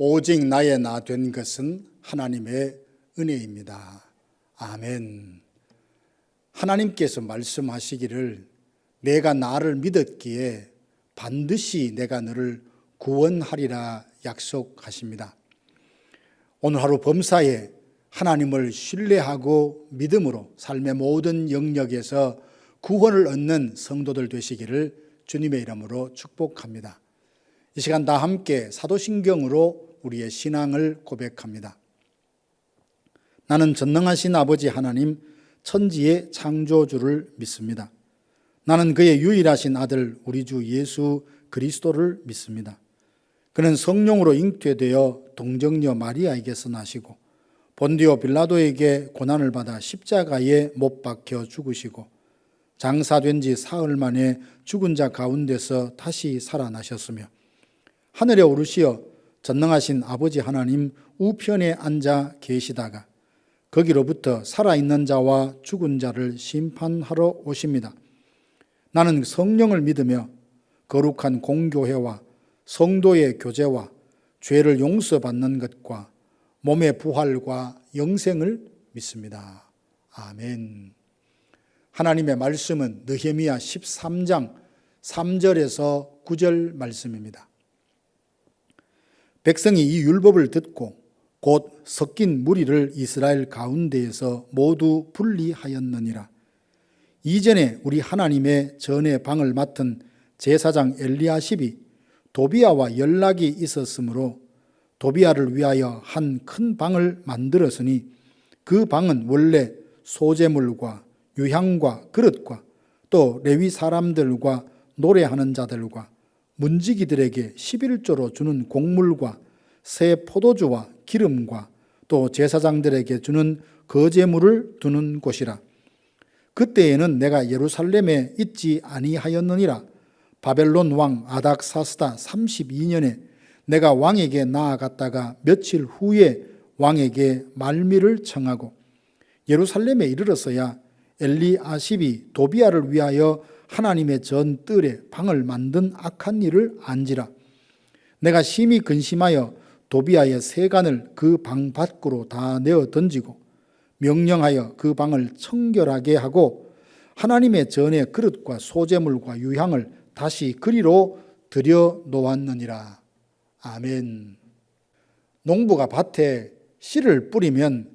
오직 나의 나 된 것은 하나님의 은혜입니다. 아멘. 하나님께서 말씀하시기를 내가 나를 믿었기에 반드시 내가 너를 구원하리라 약속하십니다. 오늘 하루 범사에 하나님을 신뢰하고 믿음으로 삶의 모든 영역에서 구원을 얻는 성도들 되시기를 주님의 이름으로 축복합니다. 이 시간 다 함께 사도신경으로 우리의 신앙을 고백합니다. 나는 전능하신 아버지 하나님 천지의 창조주를 믿습니다. 나는 그의 유일하신 아들 우리 주 예수 그리스도를 믿습니다. 그는 성령으로 잉태되어 동정녀 마리아에게서 나시고 본디오 빌라도에게 고난을 받아 십자가에 못 박혀 죽으시고 장사된 지 사흘 만에 죽은 자 가운데서 다시 살아나셨으며 하늘에 오르시어 전능하신 아버지 하나님 우편에 앉아 계시다가 거기로부터 살아있는 자와 죽은 자를 심판하러 오십니다. 나는 성령을 믿으며 거룩한 공교회와 성도의 교제와 죄를 용서받는 것과 몸의 부활과 영생을 믿습니다. 아멘. 하나님의 말씀은 느헤미야 13장 3절에서 9절 말씀입니다. 백성이 이 율법을 듣고 곧 섞인 무리를 이스라엘 가운데에서 모두 분리하였느니라. 이전에 우리 하나님의 전의 방을 맡은 제사장 엘리야십이 도비야와 연락이 있었으므로 도비야를 위하여 한 큰 방을 만들었으니 그 방은 원래 소재물과 유향과 그릇과 또 레위 사람들과 노래하는 자들과 문지기들에게 11조로 주는 곡물과 새 포도주와 기름과 또 제사장들에게 주는 거제물을 두는 곳이라. 그때에는 내가 예루살렘에 있지 아니하였느니라. 바벨론 왕 아닥사스다 32년에 내가 왕에게 나아갔다가 며칠 후에 왕에게 말미를 청하고 예루살렘에 이르렀어야 엘리아십이 도비야를 위하여 하나님의 전 뜰에 방을 만든 악한 일을 안지라. 내가 심히 근심하여 도비야의 세간을 그 방 밖으로 다 내어 던지고 명령하여 그 방을 청결하게 하고 하나님의 전의 그릇과 소재물과 유향을 다시 그리로 들여 놓았느니라. 아멘. 농부가 밭에 씨를 뿌리면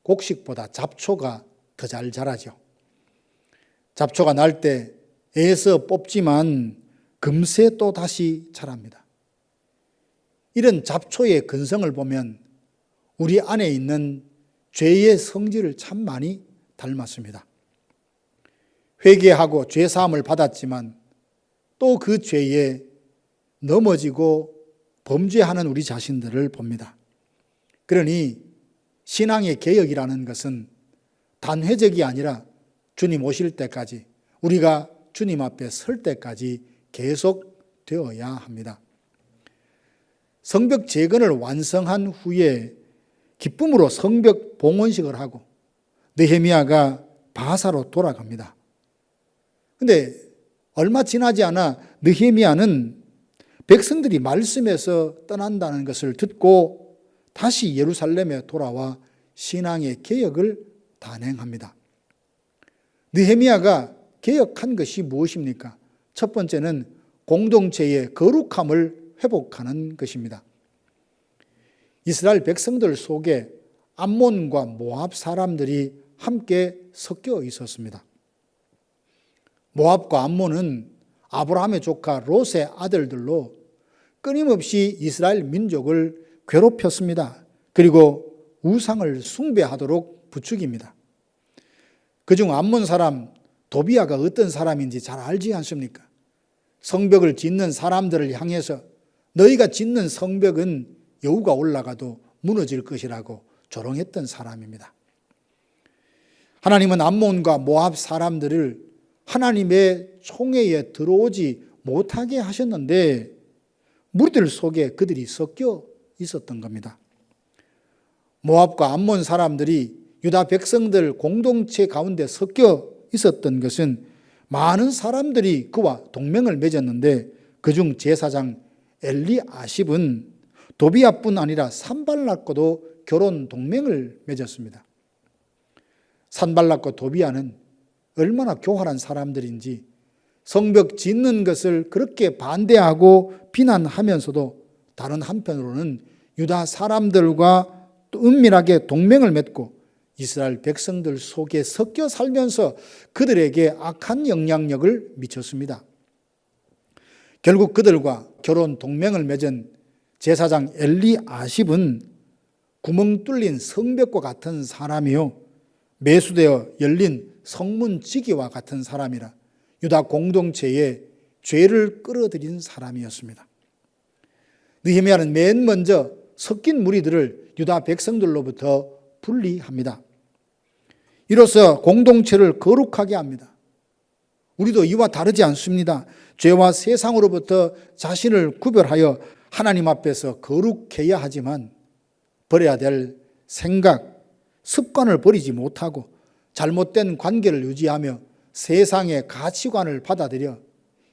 곡식보다 잡초가 더 잘 자라죠. 잡초가 날 때 애써 뽑지만 금세 또 다시 자랍니다. 이런 잡초의 근성을 보면 우리 안에 있는 죄의 성질을 참 많이 닮았습니다. 회개하고 죄사함을 받았지만 또 그 죄에 넘어지고 범죄하는 우리 자신들을 봅니다. 그러니 신앙의 개혁이라는 것은 단회적이 아니라 주님 오실 때까지 우리가 주님 앞에 설 때까지 계속 되어야 합니다. 성벽 재건을 완성한 후에 기쁨으로 성벽 봉헌식을 하고 느헤미야가 바사로 돌아갑니다. 그런데 얼마 지나지 않아 느헤미야는 백성들이 말씀에서 떠난다는 것을 듣고 다시 예루살렘에 돌아와 신앙의 개혁을 단행합니다. 느헤미야가 개혁한 것이 무엇입니까? 첫 번째는 공동체의 거룩함을 회복하는 것입니다. 이스라엘 백성들 속에 암몬과 모압 사람들이 함께 섞여 있었습니다. 모압과 암몬은 아브라함의 조카 롯의 아들들로 끊임없이 이스라엘 민족을 괴롭혔습니다. 그리고 우상을 숭배하도록 부추깁니다. 그중 암몬 사람 도비야가 어떤 사람인지 잘 알지 않습니까? 성벽을 짓는 사람들을 향해서 너희가 짓는 성벽은 여우가 올라가도 무너질 것이라고 조롱했던 사람입니다. 하나님은 암몬과 모압 사람들을 하나님의 총회에 들어오지 못하게 하셨는데 무리들 속에 그들이 섞여 있었던 겁니다. 모압과 암몬 사람들이 유다 백성들 공동체 가운데 섞여 있었던 것은 많은 사람들이 그와 동맹을 맺었는데 그중 제사장 엘리아십은 도비아뿐 아니라 산발락과도 결혼 동맹을 맺었습니다. 산발락과 도비아는 얼마나 교활한 사람들인지 성벽 짓는 것을 그렇게 반대하고 비난하면서도 다른 한편으로는 유다 사람들과 또 은밀하게 동맹을 맺고 이스라엘 백성들 속에 섞여 살면서 그들에게 악한 영향력을 미쳤습니다. 결국 그들과 결혼 동맹을 맺은 제사장 엘리아십은 구멍 뚫린 성벽과 같은 사람이요 매수되어 열린 성문지기와 같은 사람이라 유다 공동체에 죄를 끌어들인 사람이었습니다. 느헤미야는 맨 먼저 섞인 무리들을 유다 백성들로부터 분리합니다. 이로써 공동체를 거룩하게 합니다. 우리도 이와 다르지 않습니다. 죄와 세상으로부터 자신을 구별하여 하나님 앞에서 거룩해야 하지만 버려야 될 생각, 습관을 버리지 못하고 잘못된 관계를 유지하며 세상의 가치관을 받아들여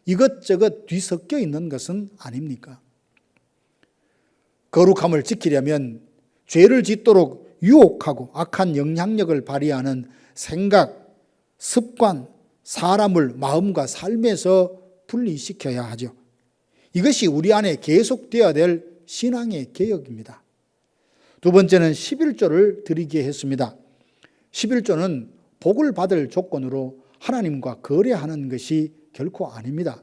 이것저것 뒤섞여 있는 것은 아닙니까? 거룩함을 지키려면 죄를 짓도록 유혹하고 악한 영향력을 발휘하는 생각, 습관, 사람을 마음과 삶에서 분리시켜야 하죠. 이것이 우리 안에 계속되어야 될 신앙의 개혁입니다. 두 번째는 11조를 드리게 했습니다. 11조는 복을 받을 조건으로 하나님과 거래하는 것이 결코 아닙니다.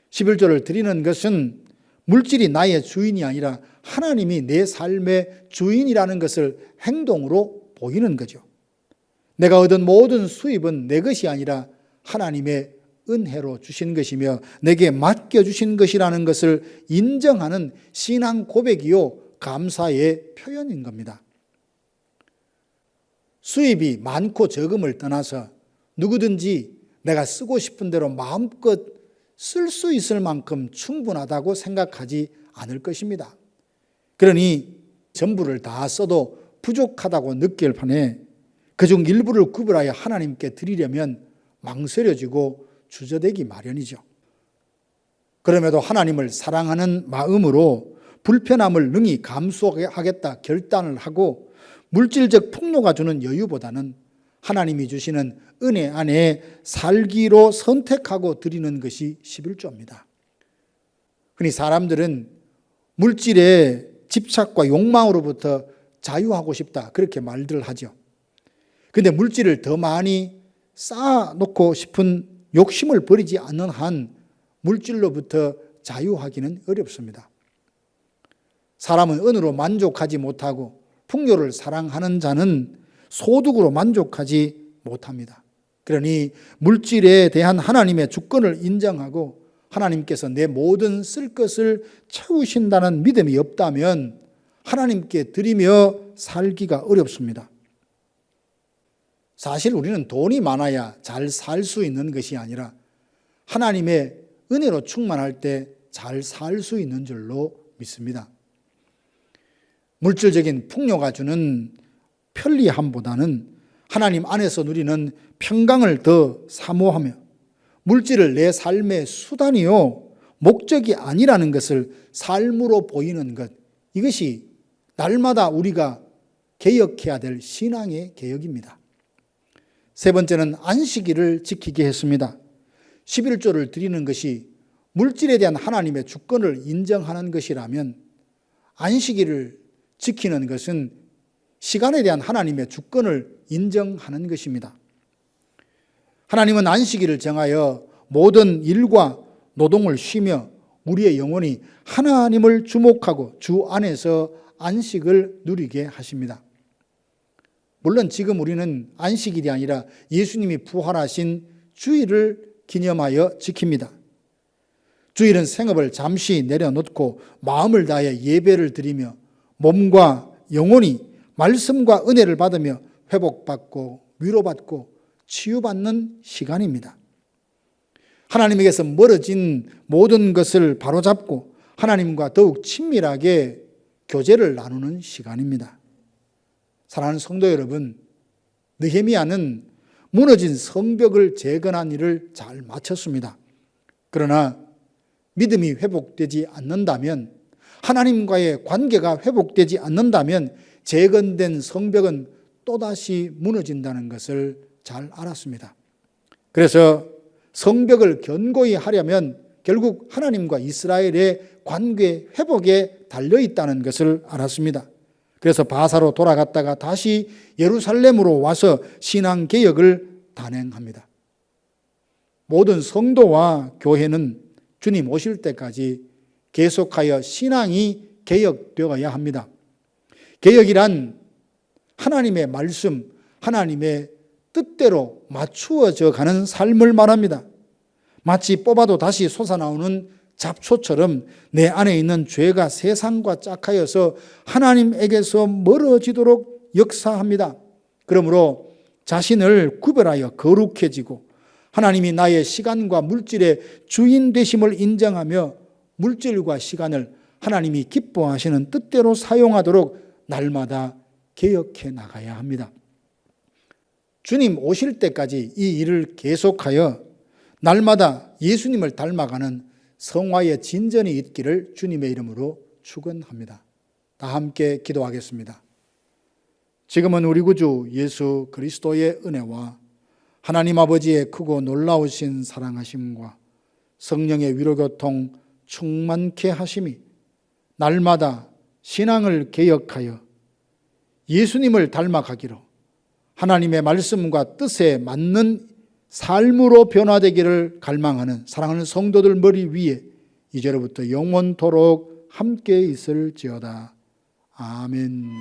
11조를 드리는 것은 물질이 나의 주인이 아니라 하나님이 내 삶의 주인이라는 것을 행동으로 보이는 거죠. 내가 얻은 모든 수입은 내 것이 아니라 하나님의 은혜로 주신 것이며 내게 맡겨주신 것이라는 것을 인정하는 신앙 고백이요 감사의 표현인 겁니다. 수입이 많고 적음을 떠나서 누구든지 내가 쓰고 싶은 대로 마음껏 쓸 수 있을 만큼 충분하다고 생각하지 않을 것입니다. 그러니 전부를 다 써도 부족하다고 느낄 판에 그중 일부를 구별하여 하나님께 드리려면 망설여지고 주저되기 마련이죠. 그럼에도 하나님을 사랑하는 마음으로 불편함을 능히 감수하겠다 결단을 하고 물질적 풍요가 주는 여유보다는 하나님이 주시는 은혜 안에 살기로 선택하고 드리는 것이 11조입니다. 흔히 사람들은 물질의 집착과 욕망으로부터 자유하고 싶다 그렇게 말들 하죠. 그런데 물질을 더 많이 쌓아놓고 싶은 욕심을 버리지 않는 한 물질로부터 자유하기는 어렵습니다. 사람은 은으로 만족하지 못하고 풍요를 사랑하는 자는 소득으로 만족하지 못합니다. 그러니 물질에 대한 하나님의 주권을 인정하고 하나님께서 내 모든 쓸 것을 채우신다는 믿음이 없다면 하나님께 드리며 살기가 어렵습니다. 사실 우리는 돈이 많아야 잘 살 수 있는 것이 아니라 하나님의 은혜로 충만할 때 잘 살 수 있는 줄로 믿습니다. 물질적인 풍요가 주는 편리함보다는 하나님 안에서 누리는 평강을 더 사모하며 물질을 내 삶의 수단이요 목적이 아니라는 것을 삶으로 보이는 것, 이것이 날마다 우리가 개혁해야 될 신앙의 개혁입니다. 세 번째는 안식일을 지키게 했습니다. 11조를 드리는 것이 물질에 대한 하나님의 주권을 인정하는 것이라면 안식일을 지키는 것은 시간에 대한 하나님의 주권을 인정하는 것입니다. 하나님은 안식일을 정하여 모든 일과 노동을 쉬며 우리의 영혼이 하나님을 주목하고 주 안에서 안식을 누리게 하십니다. 물론 지금 우리는 안식일이 아니라 예수님이 부활하신 주일을 기념하여 지킵니다. 주일은 생업을 잠시 내려놓고 마음을 다해 예배를 드리며 몸과 영혼이 말씀과 은혜를 받으며 회복받고 위로받고 치유받는 시간입니다. 하나님에게서 멀어진 모든 것을 바로잡고 하나님과 더욱 친밀하게 교제를 나누는 시간입니다. 사랑하는 성도 여러분, 느헤미야는 무너진 성벽을 재건한 일을 잘 마쳤습니다. 그러나 믿음이 회복되지 않는다면 하나님과의 관계가 회복되지 않는다면 재건된 성벽은 또다시 무너진다는 것을 잘 알았습니다. 그래서 성벽을 견고히 하려면 결국 하나님과 이스라엘의 관계 회복에 달려있다는 것을 알았습니다. 그래서 바사로 돌아갔다가 다시 예루살렘으로 와서 신앙개혁을 단행합니다. 모든 성도와 교회는 주님 오실 때까지 계속하여 신앙이 개혁되어야 합니다. 개혁이란 하나님의 말씀, 하나님의 뜻대로 맞추어져 가는 삶을 말합니다. 마치 뽑아도 다시 솟아나오는 잡초처럼 내 안에 있는 죄가 세상과 짝하여서 하나님에게서 멀어지도록 역사합니다. 그러므로 자신을 구별하여 거룩해지고 하나님이 나의 시간과 물질의 주인 되심을 인정하며 물질과 시간을 하나님이 기뻐하시는 뜻대로 사용하도록 날마다 개혁해 나가야 합니다. 주님 오실 때까지 이 일을 계속하여 날마다 예수님을 닮아가는 성화의 진전이 있기를 주님의 이름으로 축원합니다. 다 함께 기도하겠습니다. 지금은 우리 구주 예수 그리스도의 은혜와 하나님 아버지의 크고 놀라우신 사랑하심과 성령의 위로교통 충만케 하심이 날마다 신앙을 개혁하여 예수님을 닮아가기로 하나님의 말씀과 뜻에 맞는 삶으로 변화되기를 갈망하는 사랑하는 성도들 머리 위에 이제로부터 영원토록 함께 있을지어다. 아멘.